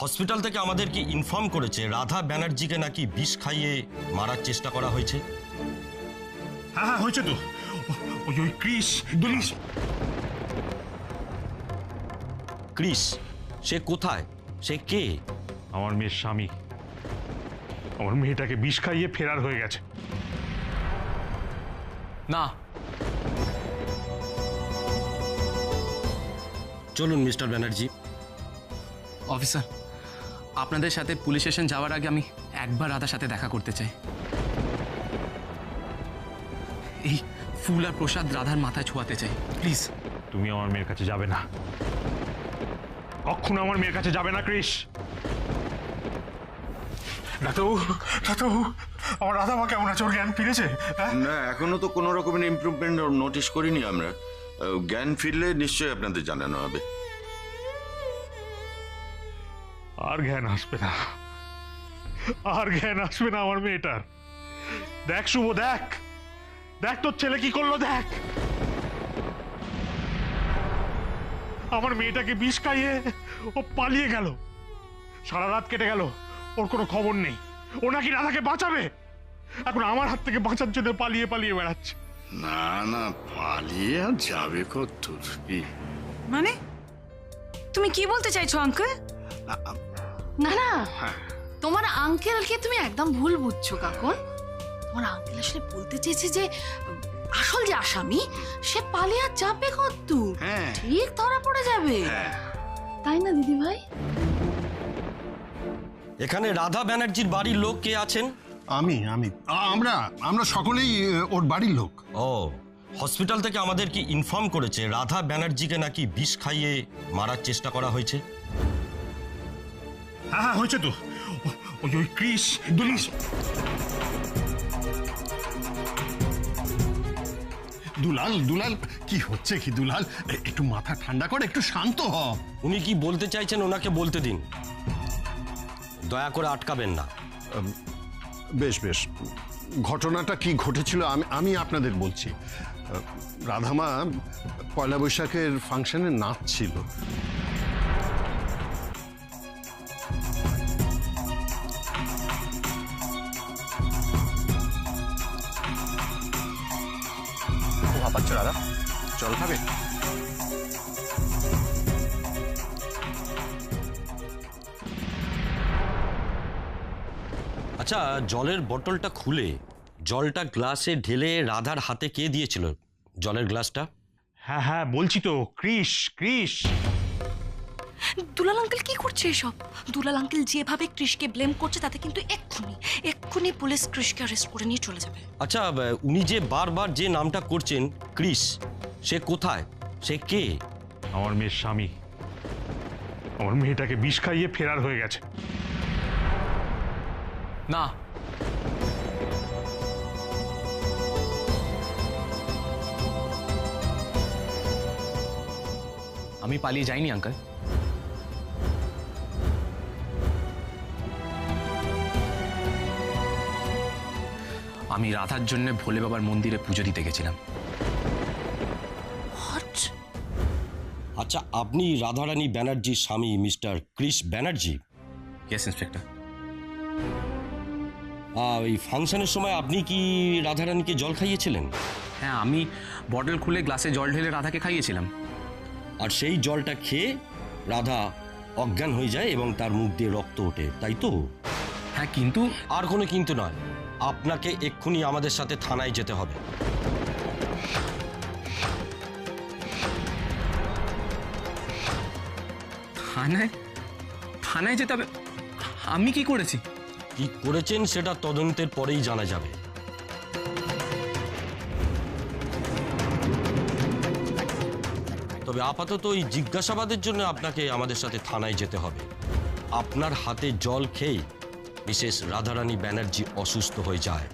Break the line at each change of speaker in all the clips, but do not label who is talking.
Hospital থেকে আমাদেরকে inform করেছে রাধা ব্যানার্জিকে নাকি বিষ খাইয়ে মারার চেষ্টা করা হয়েছে।
হ্যাঁ হ্যাঁ হয়েছে তো। ওই ক্রিস দুলিশ।
ক্রিস সে কোথায়, সে কে?
আমার মেয়ের স্বামী। আমার মেয়েটাকে বিষ খাইয়ে ফেরার হয়ে গেছে।
না,
চলুন মিস্টার ব্যানার্জি।
অফিসার, আপনাদের সাথে পুলিশ স্টেশন যাওয়ার আগে আমি একবার রাধার সাথে দেখা করতে চাই। এই ফুল আর প্রসাদ রাধার মাথায় ছোঁয়াতে চাই, প্লিজ।
তুমি আমার মেয়ের কাছে যাবে না, কখনো আমার মেয়ের কাছে যাবে না ক্রিস। আমার রাধা মা কেমন আছে? ওর জ্ঞান ফিরেছে?
না, এখনো তো কোনো রকমের ইমপ্রুভমেন্ট নোটিশ করিনি আমরা। জ্ঞান ফিরলে নিশ্চয়ই আপনাদের জানানো হবে।
আর জ্ঞান আসবে না, আর জ্ঞান আসবে না আমার মেয়েটার। দেখ শুভ, দেখ দেখ তোর ছেলে কি করলো, দেখ। আমার মেয়েটাকে বিষ খাইয়ে ও পালিয়ে গেল। সারা রাত কেটে গেল, ওর কোনো খবর নেই। ও নাকি রাধাকে বাঁচাবে, এখন আমার হাত থেকে বাঁচার জন্য পালিয়ে পালিয়ে বেড়াচ্ছে।
না না, পালিয়ে আর যাবে কতদূর?
মানে তুমি কি বলতে চাইছো আঙ্কেল?
না না, তোমার আঙ্কেলকে তুমি একদম ভুল বুঝছো কাকুন। তোমার আঙ্কেল আসলে বলতে চেয়েছে যে আসল যে আসামি সে পালিয়ে আর যাবে কতদূর, ঠিক ধরা পড়ে যাবে, তাই না দিদি ভাই?
এখানে রাধা ব্যানার্জির বাড়ির লোক কে আছেন?
আমি আমরা সকলেই ওর বাড়ির লোক।
ও, হসপিটাল থেকে আমাদেরকে ইনফর্ম করেছে রাধা ব্যানার্জিকে নাকি বিষ খাইয়ে মারার চেষ্টা করা হয়েছে।
হ্যাঁ হ্যাঁ হয়েছে তো। ওই ক্রিস দুলিশ।
দুলাল কি হচ্ছে কি দুলাল? একটু মাথা ঠান্ডা কর, একটু শান্ত হ।
উনি কি বলতে চাইছেন ওনাকে বলতে দিন, দয়া করে আটকাবেন না।
বেশ বেশ, ঘটনাটা কি ঘটেছিল আমি আপনাদের বলছি। রাধামা পয়লা বৈশাখের ফাংশনে নাচছিল।
ভাবাচ্ছ রাধা, জল খাবে?
আচ্ছা, জলের বোতলটা খুলে জলটা গ্লাসে ঢেলে রাধার হাতে কে দিয়েছিল জলের গ্লাসটা?
হ্যাঁ হ্যাঁ বলছি তো, ক্রিস ক্রিস।
দুলাল আঙ্কেল কি করছে এসব? দুলাল আঙ্কেল যেভাবে ক্রিশকে ব্লেম করছে তাতে কিন্তু এক্ষুনি পুলিশ ক্রিশকে অ্যারেস্ট করে নিয়ে চলে যাবে।
আচ্ছা, উনি যে বারবার যে নামটা করছেন ক্রিস, সে কোথায়, সে কে?
আমার মেয়ের স্বামী। আমার মেয়েটাকে বিষ খাইয়ে ফেরার হয়ে গেছে।
না, আমি পালিয়ে যাইনি আঙ্কেল। আমি রাধার জন্য ভোলে বাবার মন্দিরে পুজো দিতে গেছিলাম।
আচ্ছা, আপনি রাধারানী ব্যানার্জির স্বামী mister Chris Banerjee?
Yes inspector.
ওই ফাংশনের সময় আপনি কি রাধারানীকে জল খাইয়েছিলেন?
হ্যাঁ, আমি বটল খুলে গ্লাসে জল ঢেলে রাধাকে খাইয়েছিলাম।
আর সেই জলটা খেয়ে রাধা অজ্ঞান হয়ে যায় এবং তার মুখ দিয়ে রক্ত ওঠে, তাই তো?
হ্যাঁ, কিন্তু
আর কোনো কিন্তু নয়, আপনাকে এক্ষুনি আমাদের সাথে থানায় যেতে হবে।
থানায় যেতে হবে? আমি কি করেছি?
কি করেছেন সেটা তদন্তের পরেই জানা যাবে। তবে আপাতত এই জিজ্ঞাসাবাদের জন্য আপনাকে আমাদের সাথে থানায় যেতে হবে। আপনার হাতে জল খেয়ে মিসেস রাধারানী ব্যানার্জি অসুস্থ হয়ে যায়।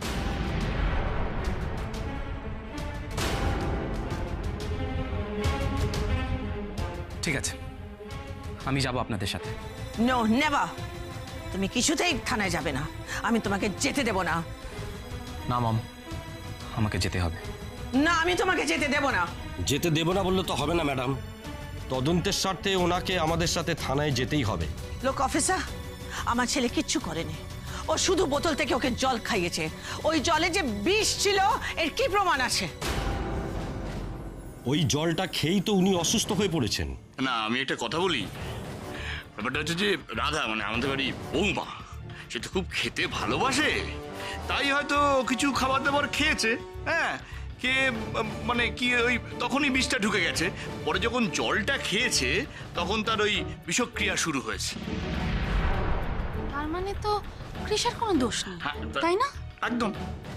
ঠিক আছে, আমি যাব আপনাদের সাথে।
নো নেভার, তুমি কিছুতেই থানায় যাবে না, আমি তোমাকে যেতে দেব না।
না মম, আমাকে যেতে হবে।
না, আমি তোমাকে যেতে দেব না।
যেতে দেব না বললে তো হবে না ম্যাডাম। তদন্তের স্বার্থে ওনাকে আমাদের সাথে থানায় যেতেই হবে।
লোক অফিসার, আমার ছেলে কিচ্ছু করেনি। ও শুধু বোতল থেকে ওকে জল খাইয়েছে। ওই জলে যে বিষ ছিল এর কি প্রমাণ আছে?
ওই জলটা খেয়েই তো উনি অসুস্থ হয়ে পড়েছেন।
না, আমি একটা কথা বলি। ব্যাপারটা হচ্ছে যে রাধা মানে আমাদের বাড়ি বৌমা, সে তো খুব খেতে ভালোবাসে, তাই হয়তো কিছু খাবার দাবার খেয়েছে। হ্যাঁ, খেয়ে মানে কি ওই তখনই বিষটা ঢুকে গেছে। পরে যখন জলটা খেয়েছে তখন তার ওই বিষক্রিয়া শুরু হয়েছে।
তার মানে তো কৃষার কোনো দোষ নেই,
হ্যাঁ,
তাই না?
একদম।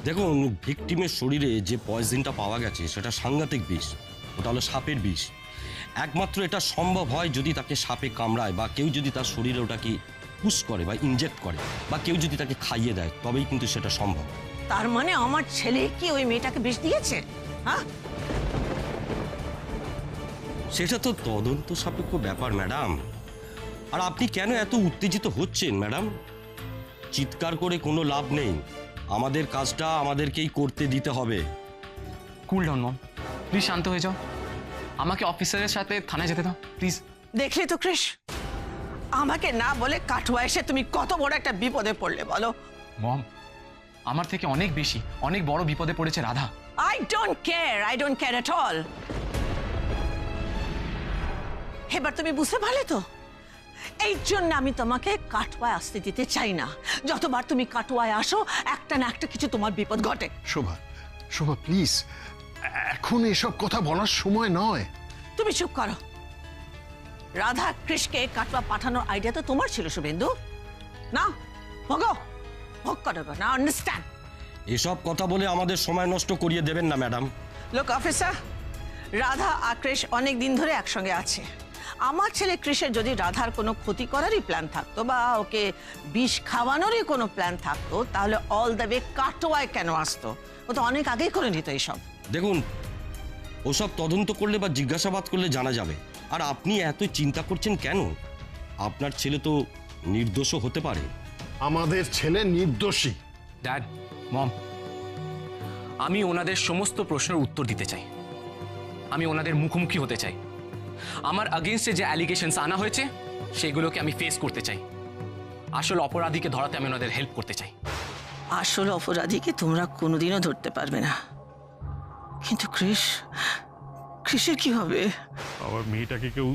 দেখুন, ভিকটিমের শরীরে যে পয়জনটা পাওয়া গেছে সেটা সাংঘাতিক বিষ। ওটা হলো সাপের বিষ। একমাত্র এটা সম্ভব হয় যদি তাকে সাপে কামড়ায় বা কেউ যদি তার শরীরে ওটাকে পুশ করে বা ইনজেক্ট করে বা কেউ যদি তাকে খাইয়ে দেয়, তবেই কিন্তু সেটা সম্ভব।
তার মানে আমার ছেলে কি ওই মেয়েটাকে বিষ দিয়েছে? হ্যাঁ,
সেটা তো তদন্ত সাপেক্ষ ব্যাপার ম্যাডাম। আর আপনি কেন এত উত্তেজিত হচ্ছেন ম্যাডাম? চিৎকার করে কোনো লাভ নেই। আমাদের কাজটা আমাদেরকেই করতে দিতে হবে।
কুল ডাউন মম, প্লিজ শান্ত হয়ে যাও। আমাকে অফিসারের সাথে থানায় যেতে দাও প্লিজ।
দেখলে তো কৃষ, আমাকে না বলে কাঠুয়া এসে তুমি কত বড় একটা বিপদে পড়লে বলো।
মম, আমার থেকে অনেক বেশি, অনেক বড় বিপদে পড়েছে Radha.
I don't care at all. এবার তুমি বুঝতে পারলে তো? এই জন্য আমি তোমাকে কাঠুয়ায় আসতে দিতে চাই না। যতবার তুমি কাঠুয়ায় আসো একটা না একটা কিছু তোমার বিপদ ঘটে।
শোভা, শোভা প্লিজ, এখন এসব কথা বলার সময় নয়।
তুমি চুপ করো। রাধা কৃষকে কাঠুয়া পাঠানোর আইডিয়া তো তোমার ছিল শুভেন্দু, না? ভোগ করো না, আন্ডারস্ট্যান্ড?
এসব কথা বলে আমাদের সময় নষ্ট করিয়ে দেবেন না ম্যাডাম।
লোক অফিসার, রাধা আর কৃষ অনেক দিন ধরে একসঙ্গে আছে। আমার ছেলে কৃষের যদি রাধার কোনো ক্ষতি করারই প্ল্যান থাকতো বা ওকে বিষ খাওয়ানোরই কোনো প্ল্যান থাকতো, তাহলে অল দ্য ওয়ে কাটোয়ায় কেন আসতো? ও তো অনেক আগেই করে নিত এইসব।
দেখুন, ওসব তদন্ত করলে বা জিজ্ঞাসাবাদ করলে জানা যাবে। আর আপনি এত চিন্তা করছেন কেন? আপনার ছেলে তো নির্দোষও হতে পারে।
আমাদের ছেলে নির্দোষী।
ড্যাড, মম, আমি ওনাদের সমস্ত প্রশ্নের উত্তর দিতে চাই। আমি ওনাদের মুখোমুখি হতে চাই। আমার আগেনস্টে যে অ্যালিগেশনস আনা হয়েছে সেগুলোকে আমি ফেস করতে চাই। আসল অপরাধীকে ধরাতে আমি ওনাদের হেল্প করতে চাই।
আসল অপরাধীকে তোমরা কোনোদিনও ধরতে পারবে না, কিন্তু কৃষের কি হবে?
আমার মেয়েটাকে কেউ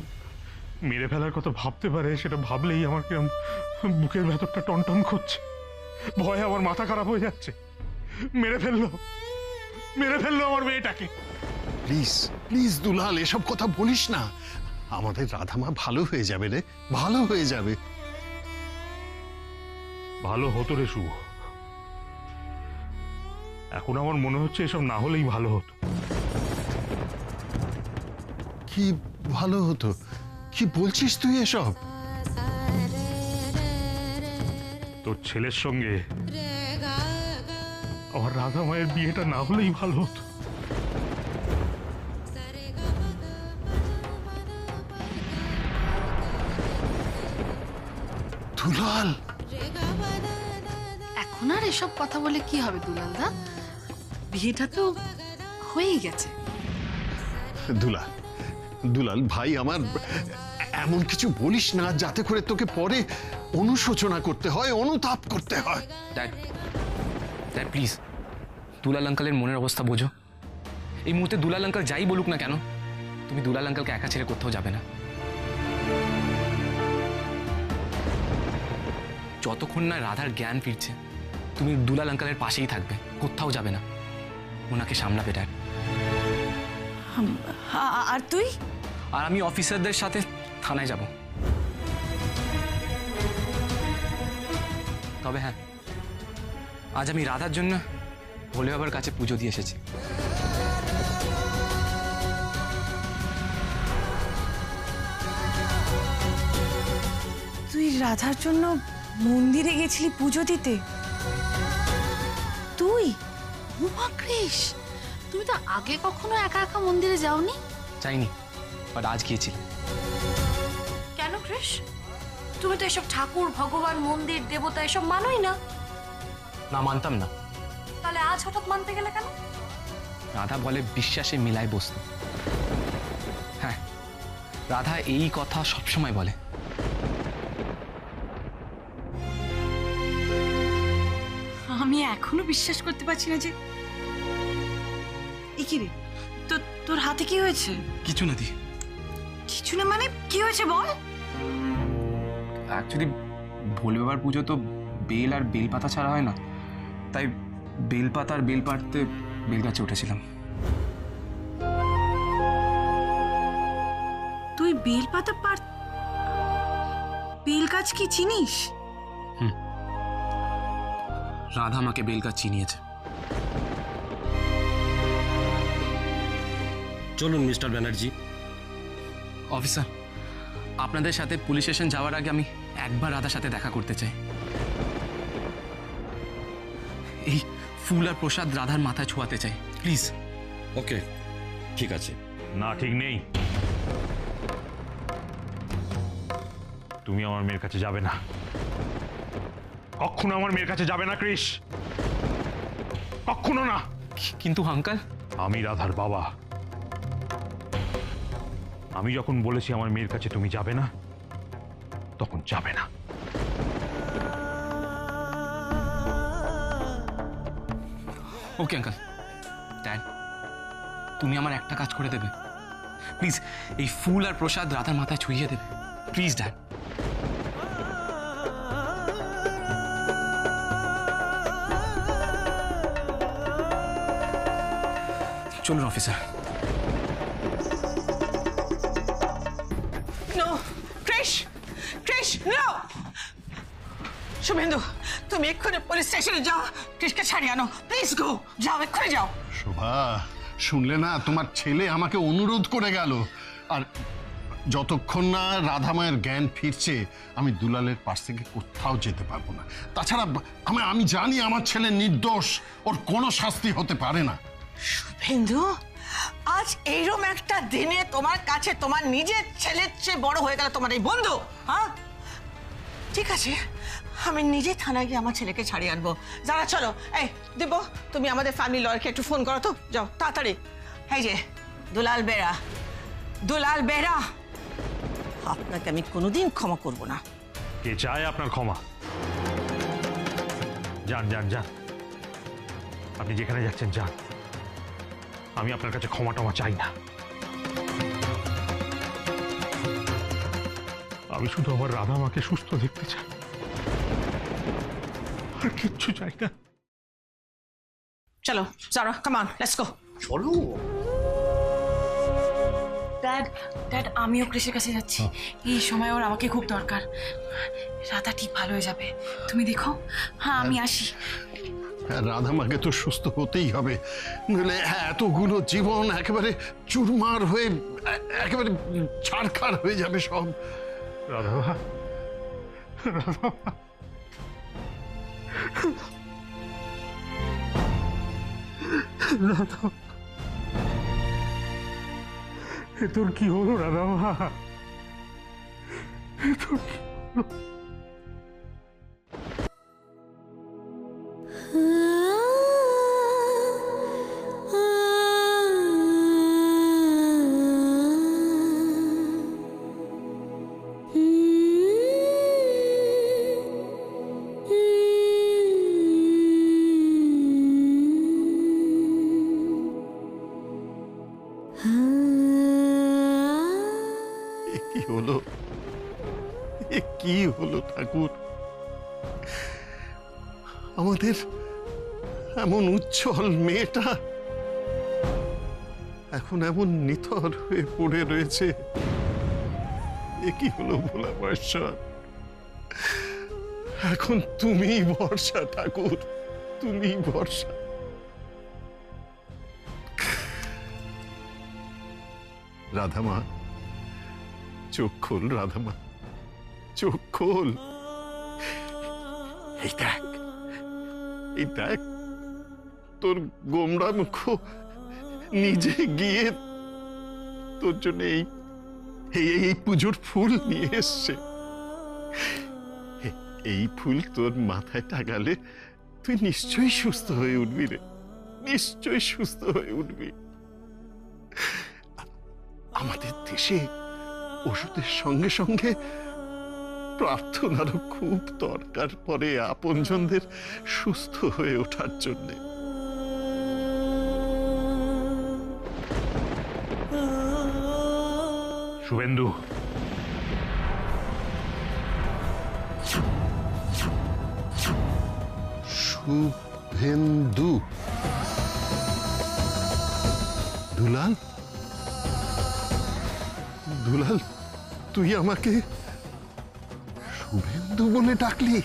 মেরে ফেলার কথা ভাবতে পারে, সেটা ভাবলেই আমার কিরম বুকের ভেতরটা টনটন করছে। ভয়ে আমার মাথা খারাপ হয়ে যাচ্ছে। মেরে ফেললো আমার মেয়েটাকে।
প্লিজ প্লিজ দুলাল, এসব কথা বলিস না। আমাদের রাধামা ভালো হয়ে যাবে রে, ভালো হয়ে যাবে।
ভালো হতো রে শুভ। এখন আমার মনে হচ্ছে এসব না হলেই ভালো হতো।
কি ভালো হতো? কি বলছিস তুই এসব?
তোর ছেলের সঙ্গে আমার রাধা মায়ের বিয়েটা না হলেই ভালো হতো।
দুলাল,
এখন আর এসব কথা বলে কি হবে দুলালদা? বিয়েটা তো হয়েই গেছে।
দুলাল, দুলাল ভাই আমার, এমন কিছু বলিস না যাতে করে তোকে পরে অনুশোচনা করতে হয়, অনুতাপ করতে হয়।
ড্যাড, ড্যাড প্লিজ, দুলাল আঙ্কালের মনের অবস্থা বোঝো। এই মুহূর্তে দুলাল আঙ্কাল যাই বলুক না কেন, তুমি দুলাল আঙ্কালকে একা ছেড়ে কোথাও যাবে না। যতক্ষণ না রাধার জ্ঞান ফিরছে তুমি দুলাল আঙ্কালের পাশেই থাকবে, কোথাও যাবে না। ওনাকে সামলাবে ড্যাড।
আর তুই?
আর আমি অফিসারদের সাথে থানায় যাব। তবে হ্যাঁ, আজ আমি রাধার জন্য ভোলে বাবার কাছে পুজো দিয়ে এসেছি।
তুই রাধার জন্য মন্দিরে গেছিলি পুজো দিতে? তুই?
উমা কৃষ, তুমি তো আগে কখনো একা একা মন্দিরে যাওনি?
চাইনি, বাট আজ গিয়েছিলাম।
কেন কৃষ? তুমি তো এসব ঠাকুর, ভগবান, মন্দির, দেবতা এসব মানোই না।
না, মানতাম না।
তাহলে আজ হঠাৎ মানতে গেলে কেন?
রাধা বলে বিশ্বাসে মিলায় বস্তু। হ্যাঁ, রাধা এই কথা সবসময় বলে।
আমি এখনো বিশ্বাস করতে পারছি না যে এ কি রে, তোর হাতে কি হয়েছে?
কিছু না দি,
কিছু না মানে কি হয়েছে বল।
অ্যাকচুয়ালি ভোলে বাবার পুজো তো বেল আর বেলপাতা ছাড়া হয় না, তাই বেলপাতা আর বেল পাড়তে বেলগাছে উঠেছিলাম।
তুই বেলপাতা পার, বেল গাছ কি চিনিস?
রাধা আমাকে বেলগাছ চিনিয়েছে।
চলুন মিস্টার ব্যানার্জি।
অফিসার, আপনাদের সাথে পুলিশ স্টেশন যাওয়ার আগে আমি একবার রাধার সাথে দেখা করতে চাই। এই ফুল আর প্রসাদ রাধার মাথায় ছোঁয়াতে চাই, প্লিজ।
ওকে, ঠিক আছে।
না, ঠিক নেই। তুমি আমার মেয়ের কাছে যাবে না, কখনো আমার মেয়ের কাছে যাবে না কৃষ, কখনো না।
কিন্তু আঙ্কেল,
আমি রাধার বাবা, আমি যখন বলেছি আমার মেয়ের কাছে তুমি যাবে না, তখন যাবে না।
Okay uncle. ড্যাড, তুমি আমার একটা কাজ করে দেবে প্লিজ, এই ফুল আর প্রসাদ রাধার মাথায় ছুঁয়ে দেবে প্লিজ ড্যাড। চলুন officer.
No Krish, Krish no. Shubhendu, তুমি এক্ষুনি পুলিশ স্টেশনে যাও, ক্রিশকে ছাড়িয়ে আনো, প্লিজ গো, যাও, এক্ষুনি যাও।
শোভা, শুনলে না, তোমার ছেলে আমাকে অনুরোধ করে গেল। আর যতক্ষণ না রাধামায়ের জ্ঞান ফিরছে আমি দুলালের পাশ থেকে কোথাও যেতে পারবো না। তাছাড়া আমি জানি আমার ছেলে নির্দোষ, ওর কোনো শাস্তি হতে পারে না।
শুভেন্দু, আজ এইরকম একটা দিনে তোমার কাছে তোমার নিজের ছেলের চেয়ে বড় হয়ে গেল তোমার এই বন্ধু, হ্যাঁ? ঠিক আছে, আমি নিজে থানায় গিয়ে আমার ছেলেকে ছাড়িয়ে আনবো। যারা, চলো। এই দেব, তুমি আমাদের ফ্যামিলি লয়ারকে একটু ফোন করো তো, যাও তাড়াতাড়ি। এই যে দুলাল বেরা, দুলাল বেরা, আপনাকে আমি কোনোদিন ক্ষমা করব না।
কে চায় আপনার ক্ষমা? যান যান যান, আপনি যেখানে যাচ্ছেন যান, আমি আপনার কাছে ক্ষমা টমা চাই না। আমি শুধু আমার রাধা মাকে সুস্থ দেখতে চাই, আর কিচ্ছু চাই না।
চলো যারা, কাম অন, লেটস গো।
চলো।
ড্যাড, আমিও কৃষির কাছে যাচ্ছি। এই সময় ওর আমাকে খুব দরকার। রাধা ঠিক ভালো হয়ে যাবে, তুমি দেখো। হ্যাঁ, আমি আসি।
রাধামাকে তো সুস্থ হতেই হবে, নইলে এতগুলো জীবন একেবারে চুরমার হয়ে একেবারে ছাড়খাড় হয়ে যাবে সব।
রাধা, রাধা, রাধা, এ তোর কি হলো রাধা মা? এ তোর কি হলো?
কি হলো, এ কি হলো ঠাকুর? আমাদের এমন উজ্জ্বল মেয়েটা এখন এমন নিথর হয়ে পড়ে রয়েছে। এ কি হলো ভোলা বর্ষা? এখন তুমি ভরসা ঠাকুর, তুমি ভরসা। রাধামা, চোখ খোল রাধামা, চোখ খোল। এই দেখ, এই দেখ, তোর গোমড়া মুখ নিজে গিয়ে তোর জন্য এই পুজোর ফুল নিয়ে এসছে। এই ফুল তোর মাথায় টাঙালে তুই নিশ্চয়ই সুস্থ হয়ে উঠবি রে, নিশ্চয়ই সুস্থ হয়ে উঠবি। আমাদের দেশে ওষুধের সঙ্গে সঙ্গে প্রার্থনারও খুব দরকার পড়ে আপনজনদের সুস্থ হয়ে ওঠার জন্যে।
শুভেন্দু,
শুভেন্দু, দুলাল, দুলাল, তুই আমাকে শুভেন্দু বলে ডাকলি?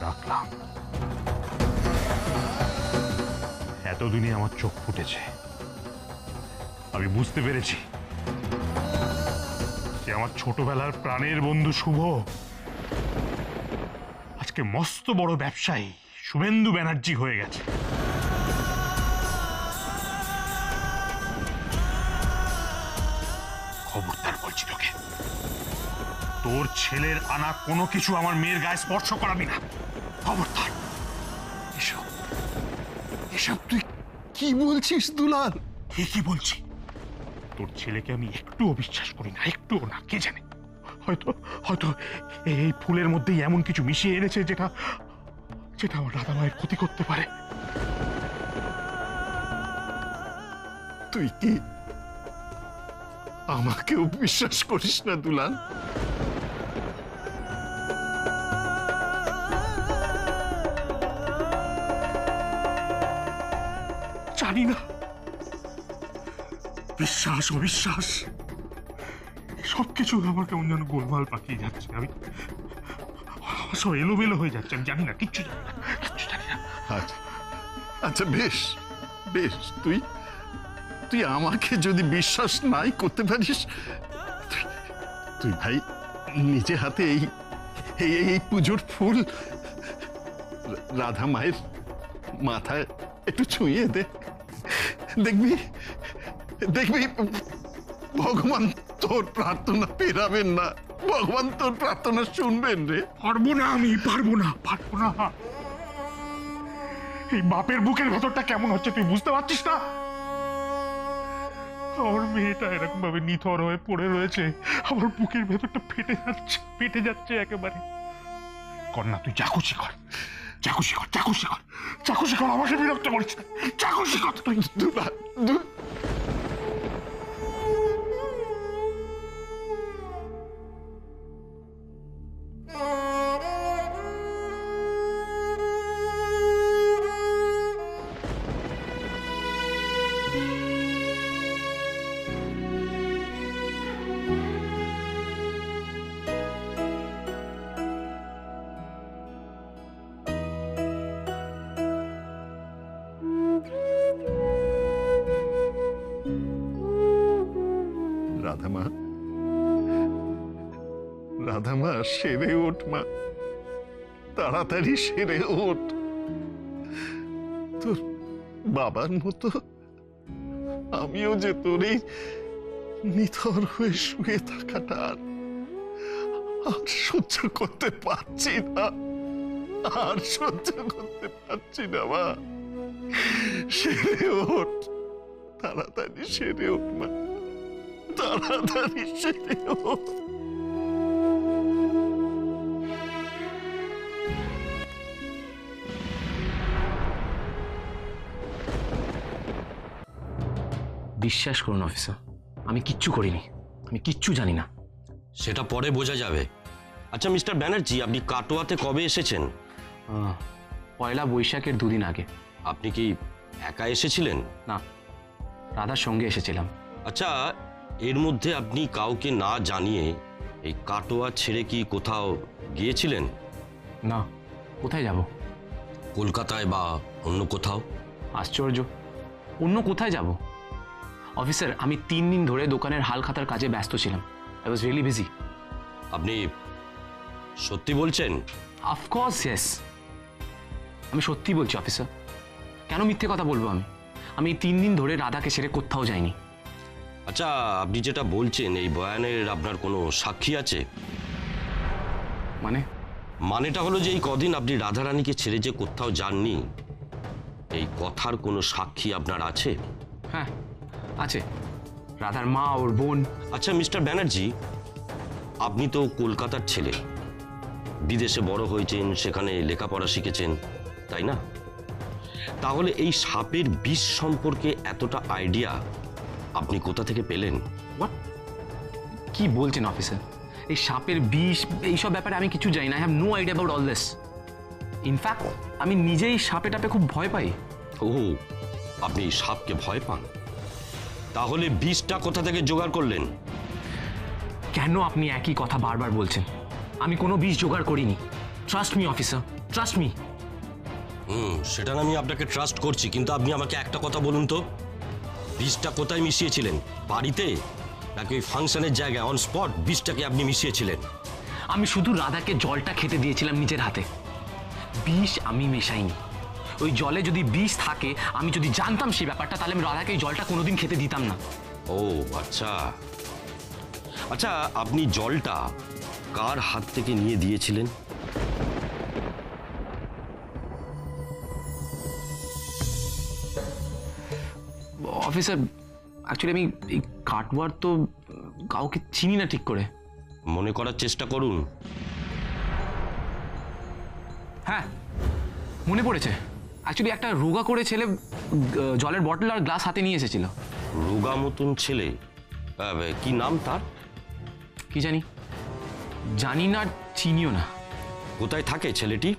ডাকলাম। এতদিনে আমার চোখ ফুটেছে। আমি বুঝতে পেরেছি যে আমার ছোটবেলার প্রাণের বন্ধু শুভ আজকে মস্ত বড় ব্যবসায়ী শুভেন্দু ব্যানার্জি হয়ে গেছে। খবরদার বলছি তোকে, তোর ছেলের আনা কোনো কিছু আমার মেয়ের গায়ে স্পর্শ করাবি না। খবরদার।
এসব এসব তুই কি বলছিস দুলাল?
ঠিকই বলছি। তোর ছেলেকে আমি একটুও বিশ্বাস করি না, একটুও না। কে জানে, হয়তো হয়তো এই ফুলের মধ্যেই এমন কিছু মিশিয়ে এনেছে যেটা যেটা আমার রাধা মায়ের ক্ষতি করতে পারে।
তুই কি আমাকেও বিশ্বাস করিস না দুলাল?
জানি না, বিশ্বাস অবিশ্বাস সবকিছু আমার কেমন যেন গোলমাল পাকিয়ে যাচ্ছে। আমি সব এলোমেলো হয়ে যাচ্ছে। আমি জানি না, কিচ্ছু জানি না, কিচ্ছু জানি না।
আচ্ছা আচ্ছা, বেশ বেশ, তুই তুই আমাকে যদি বিশ্বাস নাই করতে পারিস, তুই ভাই নিজে হাতে এই এই এই পুজোর ফুল রাধা মায়ের মাথায় একটু ছুঁয়ে দে, দেখবি দেখবি ভগবান তোর প্রার্থনা পেরাবেন না, ভগবান তোর প্রার্থনা শুনবেন রে।
পারবো না, আমি পারবো না, পারবো না। এই বাপের বুকের ভেতরটা কেমন হচ্ছে তুই বুঝতে পারছিস না? আমার মেয়েটা এরকম ভাবে নিথর হয়ে পড়ে রয়েছে, আমার বুকের ভেতরটা ফেটে যাচ্ছে একেবারে। কর না, তুই যা খুশি কর, যা খুশি কর, যা খুশি কর, যা খুশি কর, আমাকে বিরক্ত করিস না, যা খুশি কর তুই।
রাধামা, রাধামা, সেরে ওঠ মা, তাড়াতাড়ি সেরে ওঠ। তোর বাবার মতো আমিও যে তোর এই নিথর হয়ে শুয়ে থাকাটা আর সহ্য করতে পারছি না, আর সহ্য করতে পারছি না মা। সেরে ওঠ, তাড়াতাড়ি সেরে ওঠ মা, তাড়াতাড়ি সেরে ওঠ।
বিশ্বাস করুন অফিসার, আমি কিচ্ছু করিনি, আমি কিচ্ছু জানি না।
সেটা পরে বোঝা যাবে। আচ্ছা মিস্টার ব্যানার্জি, আপনি কাটোয়াতে কবে এসেছেন?
পয়লা বৈশাখের 2 দিন আগে।
আপনি কি একা এসেছিলেন?
না, রাধার সঙ্গে এসেছিলাম।
আচ্ছা, এর মধ্যে আপনি কাউকে না জানিয়ে এই কাটোয়া ছেড়ে কি কোথাও গিয়েছিলেন?
না, কোথায় যাব?
কলকাতায় বা অন্য কোথাও?
আশ্চর্য, অন্য কোথায় যাব? অফিসার, আমি 3 দিন ধরে দোকানের হাল খাতার কাজে ব্যস্ত ছিলাম। I was really busy.
আপনি সত্যি বলছেন?
অফকোর্স ইয়েস, আমি সত্যি বলছি অফিসার। কেন মিথ্যে কথা বলবো আমি? আমি 3 দিন ধরে রাধাকে ছেড়ে কোথাও যাইনি।
আচ্ছা, আপনি যেটা বলছেন এই বয়ানের আপনার কোনো সাক্ষী আছে?
মানে?
মানেটা হলো যে এই কদিন আপনি রাধারানীকে ছেড়ে যে কোথাও যাননি, এই কথার কোনো সাক্ষী আপনার আছে?
হ্যাঁ আছে, রাধার মা, ওর বোন।
আচ্ছা মিস্টার ব্যানার্জি, আপনি তো কলকাতার ছেলে, বিদেশে বড় হয়েছেন, সেখানে লেখাপড়া শিখেছেন, তাই না? তাহলে এই সাপের বিষ সম্পর্কে এতটা আইডিয়া আপনি কোথা থেকে পেলেন?
হোয়াট, কি বলছেন অফিসার? এই সাপের বিষ এইসব ব্যাপারে আমি কিছু জানি না। I have no idea about all this. In fact আমি নিজেই সাপে টাপে খুব ভয় পাই।
ও, আপনি সাপকে ভয় পান? তাহলে বিষটা কোথা থেকে জোগাড় করলেন?
কেন আপনি একই কথা বারবার বলছেন? আমি কোনো বিষ জোগাড় করিনি। Trust me officer, trust me.
সেটা না, আমি আপনাকে ট্রাস্ট করছি, কিন্তু আপনি আমাকে একটা কথা বলুন তো, বিষটা কোথায় মিশিয়েছিলেন? বাড়িতে নাকি ওই ফাংশনের জায়গায় অন স্পট বিষটাকে আপনি মিশিয়েছিলেন?
আমি শুধু রাধাকে জলটা খেতে দিয়েছিলাম নিজের হাতে, বিষ আমি মেশাইনি। ওই জলে যদি বিষ থাকে, আমি যদি জানতাম সেই ব্যাপারটা, তাহলে আমি রাধাকে এই জলটা কোনোদিন খেতে দিতাম না।
ও আচ্ছা আচ্ছা, আপনি জলটা কার হাত থেকে নিয়ে দিয়েছিলেন?
অফিসার, অ্যাকচুয়ালি আমি এই কাটওয়ার তো কাউকে চিনি না ঠিক করে।
মনে করার চেষ্টা করুন।
হ্যাঁ মনে পড়েছে, অ্যাকচুয়ালি একটা রোগা করে ছেলে জলের বটল আর গ্লাস হাতে নিয়ে এসেছিল।
রোগা মতন ছেলে? কি নাম তার?
কি জানি, জানি না, চিনিও না।
কোথায় থাকে ছেলেটি?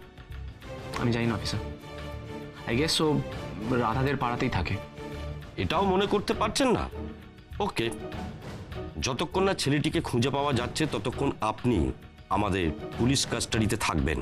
আমি জানি না অফিসার, আই গেস ও রাধাদের পাড়াতেই থাকে।
এটাও মনে করতে পারছেন না? ওকে, যতক্ষণ না ছেলেটিকে খুঁজে পাওয়া যাচ্ছে ততক্ষণ আপনি আমাদের পুলিশ কাস্টাডিতে থাকবেন।